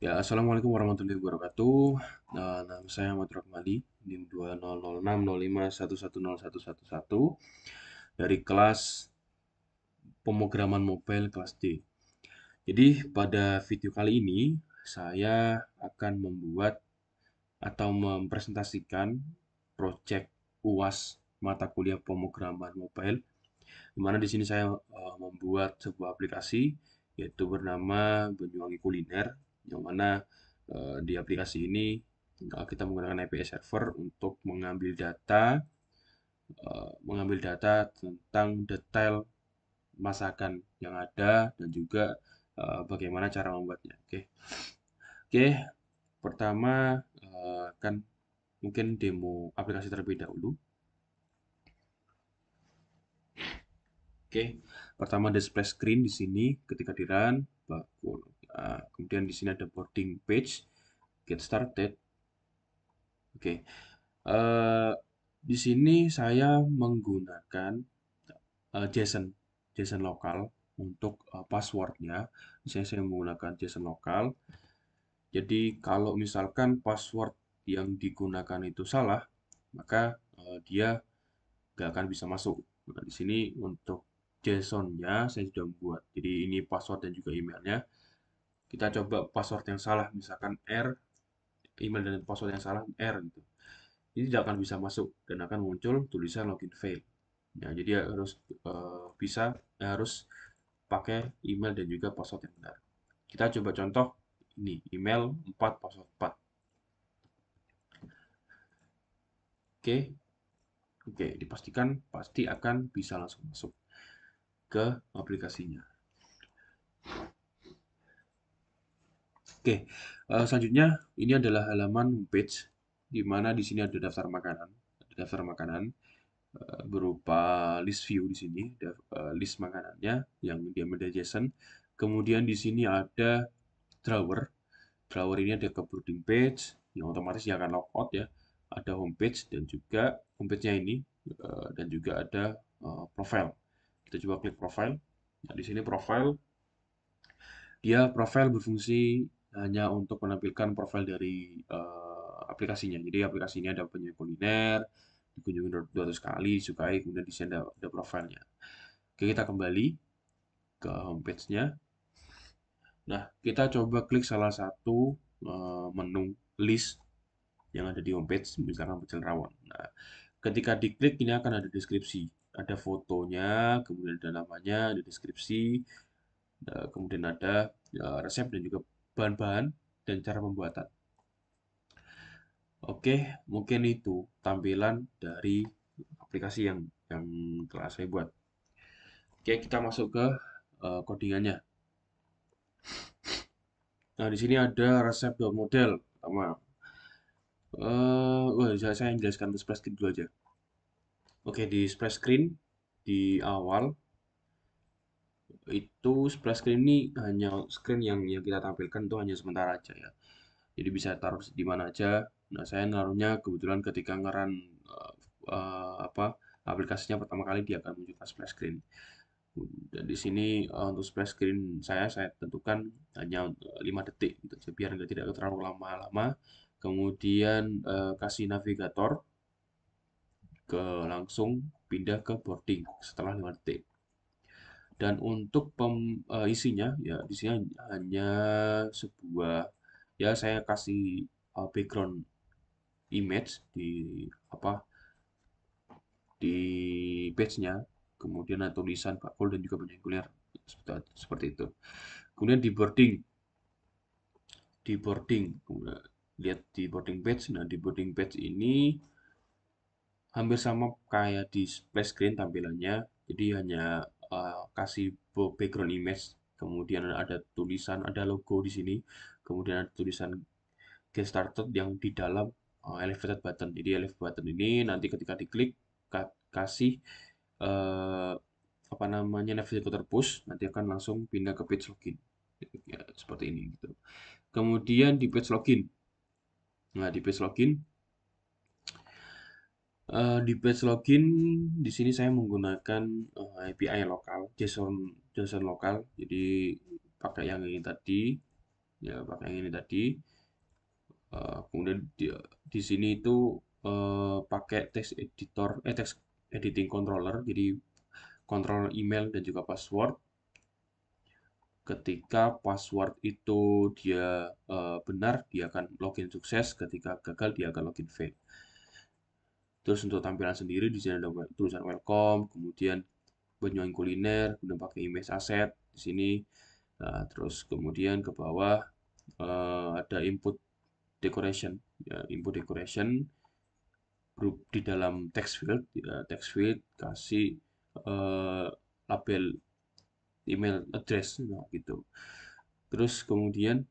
Ya, Assalamualaikum warahmatullahi wabarakatuh. Nama saya Ahmad Rahmali, NIM 200605110111 dari kelas pemrograman mobile kelas D. Jadi, pada video kali ini saya akan membuat atau mempresentasikan proyek UAS mata kuliah pemrograman mobile, di mana di sini saya membuat sebuah aplikasi yaitu bernama Banyuwangi Kuliner, yang mana di aplikasi ini kita menggunakan API server untuk mengambil data tentang detail masakan yang ada dan juga bagaimana cara membuatnya. Oke, oke. Pertama kan mungkin demo aplikasi terlebih dahulu. Oke, pertama display screen di sini ketika di run, kemudian di sini ada boarding page, get started. Oke, eh, di sini saya menggunakan JSON, JSON lokal untuk passwordnya. Misalnya saya menggunakan JSON lokal. Jadi kalau misalkan password yang digunakan itu salah, maka dia nggak akan bisa masuk. Nah, di sini untuk JSON-nya saya sudah membuat. Jadi ini password dan juga emailnya. Kita coba password yang salah, misalkan R, email dan password yang salah R gitu. Ini tidak akan bisa masuk dan akan muncul tulisan login fail. Ya, jadi harus harus pakai email dan juga password yang benar. Kita coba contoh ini, email 4 password 4. Oke, oke, dipastikan pasti akan bisa langsung masuk ke aplikasinya. Oke, selanjutnya ini adalah halaman homepage di mana di sini ada daftar makanan, berupa list view di sini, list makanannya yang diambil dari JSON. Kemudian di sini ada drawer. Drawer ini ada ke boarding page yang otomatis dia akan logout ya. Ada homepage dan juga homepage-nya ini dan juga ada profile. Kita coba klik profile. Nah, di sini profile profile berfungsi hanya untuk menampilkan profil dari aplikasinya. Jadi aplikasi ini ada penjual kuliner, dikunjungi 200 kali, disukai, kemudian di sini ada profilnya. Oke, kita kembali ke homepage-nya. Nah, kita coba klik salah satu menu list yang ada di homepage, misalkan pecel rawon. Nah, ketika diklik ini akan ada deskripsi, ada fotonya, kemudian ada namanya, ada deskripsi, kemudian ada resep dan juga bahan-bahan dan cara pembuatan. Oke, mungkin itu tampilan dari aplikasi yang telah saya buat. Oke, kita masuk ke codingannya. Nah, di sini ada resep model pertama. Saya yang jelaskan untuk splash screen dulu aja. Oke, di splash screen di awal itu splash screen ini hanya screen yang kita tampilkan itu hanya sementara aja ya. Jadi bisa taruh di mana aja. Nah, saya naruhnya kebetulan ketika ngeran apa aplikasinya pertama kali dia akan munculkan splash screen. Dan di sini untuk splash screen saya tentukan hanya 5 detik gitu, biar nggak tidak terlalu lama-lama. Kemudian kasih navigator langsung pindah ke boarding setelah 5 detik. Dan untuk isinya ya di sini hanya sebuah ya saya kasih background image di apa di page-nya, kemudian ada tulisan bakul dan juga banyak seperti itu. Kemudian di boarding, lihat di boarding page. Nah, di boarding page ini hampir sama kayak di splash screen tampilannya. Jadi hanya kasih background image, kemudian ada tulisan, ada logo di sini, kemudian ada tulisan get started yang di dalam elevated button. Jadi elevated button ini nanti ketika diklik kasih eh, apa namanya navigator push, nanti akan langsung pindah ke page login. Ya, seperti ini gitu. Kemudian di page login. Nah, di page login di page login di sini saya menggunakan API lokal, JSON JSON lokal. Jadi pakai yang ini tadi. ya pakai yang ini tadi. Kemudian di sini itu pakai text editing controller, jadi kontrol email dan juga password. Ketika password itu dia benar, dia akan login sukses. Ketika gagal, dia akan login fail. Terus untuk tampilan sendiri di sini ada tulisan welcome, kemudian penyuain kuliner, kemudian pakai image asset di sini. Nah, terus kemudian ke bawah ada input decoration, ya, input decoration grup di dalam text field kasih label email address, nah, gitu. Terus kemudian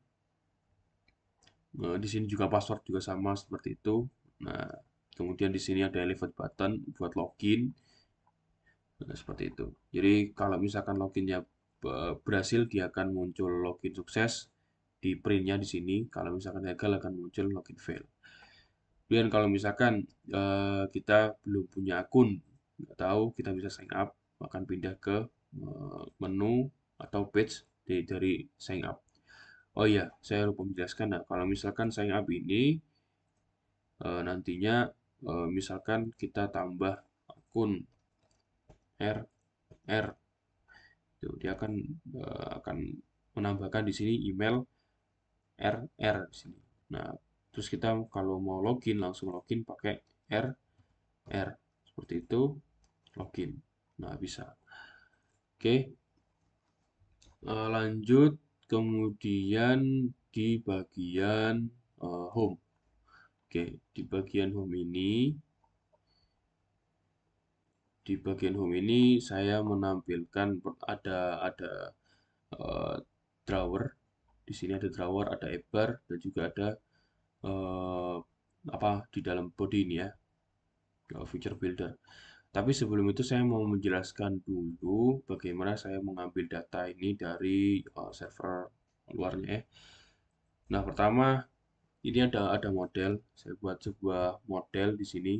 di sini juga password juga sama seperti itu. Nah, kemudian di sini ada elevate button buat login. Nah, seperti itu. Jadi kalau misalkan loginnya berhasil, dia akan muncul login sukses di printnya di sini. Kalau misalkan gagal akan muncul login fail. Dan kalau misalkan kita belum punya akun, nggak tahu, kita bisa sign up, akan pindah ke menu atau page dari sign up. Oh iya, saya lupa menjelaskan. Nah, kalau misalkan sign up ini nantinya misalkan kita tambah akun RR, tuh, dia akan menambahkan di sini email RR di sini. Nah, terus kita kalau mau login langsung login pakai RR seperti itu, login. Nah, bisa. Oke, lanjut kemudian di bagian home. Oke, di bagian home ini saya menampilkan ada eh, drawer. Di sini ada drawer, ada bar, dan juga ada eh, apa di dalam body ini ya, feature builder. Tapi sebelum itu saya mau menjelaskan dulu bagaimana saya mengambil data ini dari server luarnya ya. Nah, pertama ini ada model. Saya buat sebuah model di sini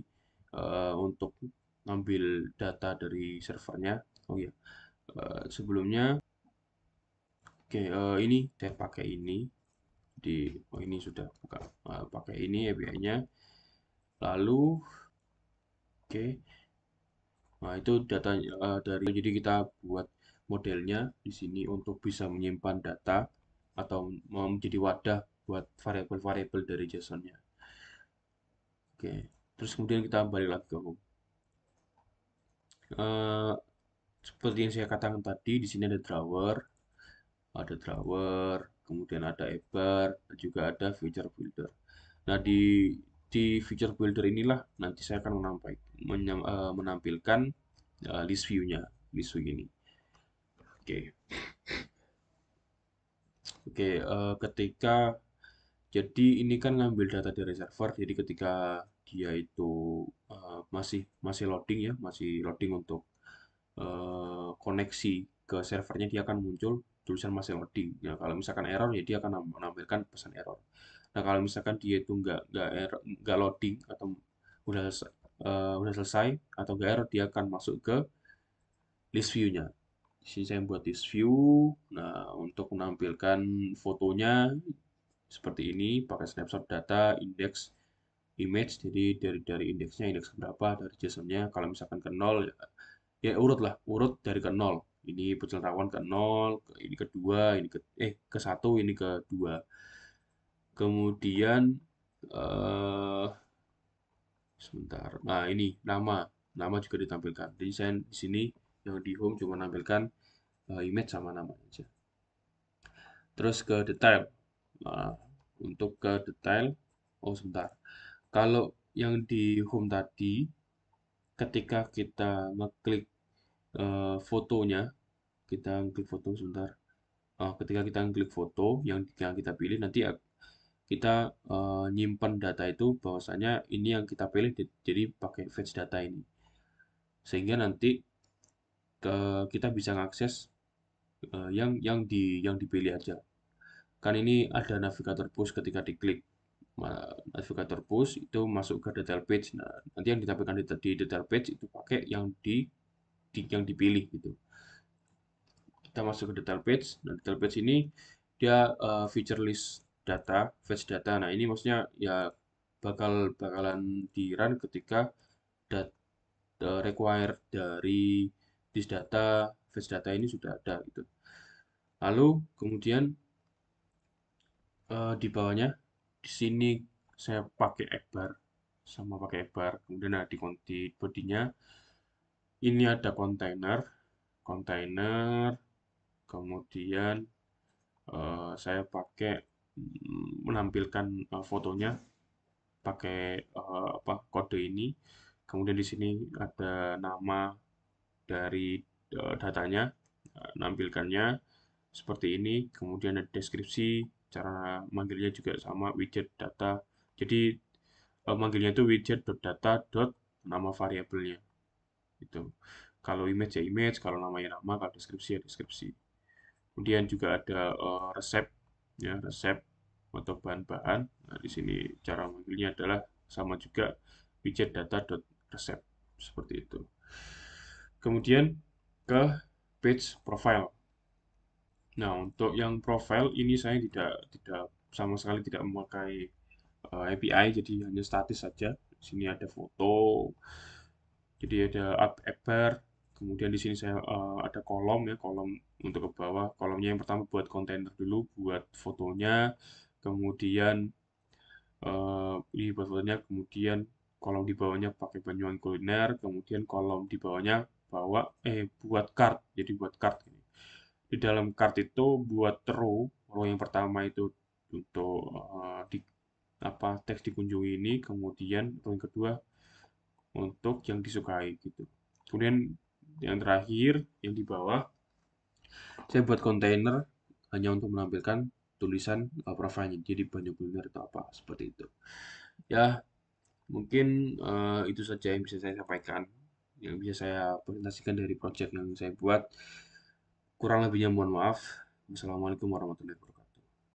untuk ngambil data dari servernya. Oh ya, sebelumnya, oke, ini saya pakai ini oh ini sudah buka. Pakai ini API-nya. Lalu, oke, nah itu data jadi kita buat modelnya di sini untuk bisa menyimpan data atau menjadi wadah buat variabel-variabel dari JSON-nya. Oke, terus kemudian kita balik lagi ke home. Eh, Seperti yang saya katakan tadi, di sini ada drawer, kemudian ada bar, dan juga ada feature builder. Nah, di feature builder inilah nanti saya akan menampilkan list view-nya, list view ini. Oke, oke. Ketika Jadi ini kan ngambil data dari server. Jadi ketika dia itu masih masih loading ya, masih loading untuk koneksi ke servernya, dia akan muncul tulisan masih loading. Ya, kalau misalkan error ya dia akan menampilkan pesan error. Nah, kalau misalkan dia itu nggak loading atau udah udah selesai atau nggak error, dia akan masuk ke list view-nya. Di sini saya buat list view. Nah, untuk menampilkan fotonya seperti ini pakai snapshot data index image, jadi dari indeksnya indeks berapa dari JSON-nya. Kalau misalkan ke 0 ya, ya urut dari ke 0, ini pecel rawan ke 0, ini ke 2, ini ke 1, ini ke 2. Kemudian eh sebentar, nah ini nama juga ditampilkan. Jadi saya di sini yang di home cuma menampilkan image sama nama aja. Terus ke detail. Nah, untuk ke detail, oh sebentar. Kalau yang di home tadi, ketika kita ngeklik fotonya, kita ngeklik foto sebentar. Ketika kita ngeklik foto yang kita pilih, nanti kita nyimpan data itu bahwasanya ini yang kita pilih, jadi pakai fetch data ini. Sehingga nanti kita bisa mengakses yang dipilih aja. Kan ini ada navigator push ketika diklik. Navigator push itu masuk ke detail page. Nah, nanti yang ditampilkan di detail page itu pakai yang dipilih gitu. Kita masuk ke detail page. Nah, detail page ini dia feature list data, fetch data. Nah, ini maksudnya ya bakalan di run ketika dat, require dari this data, fetch data ini sudah ada gitu. Lalu kemudian di bawahnya di sini saya pakai ekbar sama pakai ekbar. Kemudian nah, di bodinya ini ada kontainer, kemudian saya pakai menampilkan fotonya pakai apa kode ini. Kemudian di sini ada nama dari datanya, nampilkannya seperti ini. Kemudian ada deskripsi, cara manggilnya juga sama widget data. Jadi manggilnya itu widget.data dot nama variabelnya itu. Kalau image ya image, kalau namanya nama, kalau deskripsi ya deskripsi. Kemudian juga ada resep, ya resep untuk bahan-bahan. Nah, di sini cara manggilnya adalah sama juga widget data dot resep seperti itu. Kemudian ke page profile. Nah, untuk yang profile ini saya tidak tidak sama sekali tidak memakai API, jadi hanya statis saja. Di sini ada foto, jadi ada up bar, kemudian di sini saya ada kolom ya, kolom untuk ke bawah. Kolomnya yang pertama buat kontainer dulu, buat fotonya, kemudian ini buat fotonya, kemudian kolom di bawahnya pakai Banyuwangi Kuliner, kemudian kolom di bawahnya buat card, jadi buat card ini. Di dalam card itu buat row yang pertama itu untuk di apa teks dikunjungi ini, kemudian row yang kedua untuk yang disukai gitu. Kemudian yang terakhir yang di bawah saya buat kontainer hanya untuk menampilkan tulisan profilnya. Jadi banyak benar atau apa seperti itu. Ya, mungkin itu saja yang bisa saya sampaikan, yang bisa saya presentasikan dari project yang saya buat. Kurang lebihnya mohon maaf. Wassalamualaikum warahmatullahi wabarakatuh.